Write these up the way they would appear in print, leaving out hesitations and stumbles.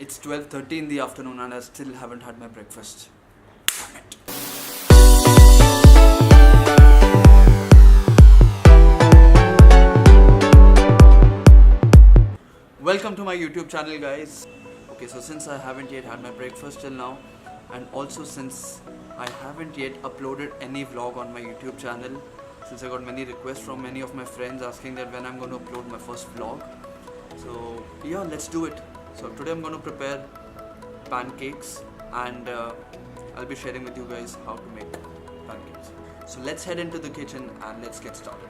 It's 12:30 in the afternoon and I still haven't had my breakfast. Damn it. Welcome to my YouTube channel, guys. Okay, so since I haven't yet had my breakfast till now, and also since I haven't yet uploaded any vlog on my YouTube channel, since I got many requests from many of my friends asking that when I'm going to upload my first vlog. So yeah, let's do it. So today I'm going to prepare pancakes and I'll be sharing with you guys how to make pancakes. So let's head into the kitchen and let's get started.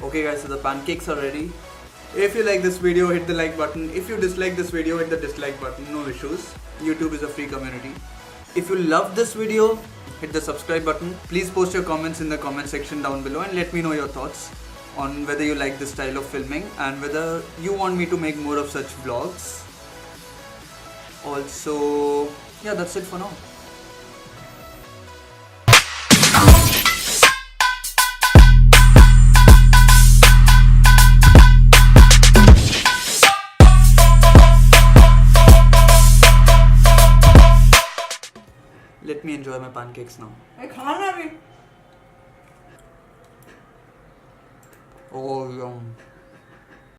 Okay guys, so the pancakes are ready. If you like this video, hit the like button. If you dislike this video, hit the dislike button. No issues. YouTube is a free community. If you love this video, hit the subscribe button. Please post your comments in the comment section down below and let me know your thoughts on whether you like this style of filming and whether you want me to make more of such vlogs. Also, yeah, that's it for now. Let me enjoy my pancakes now. Oh, yum.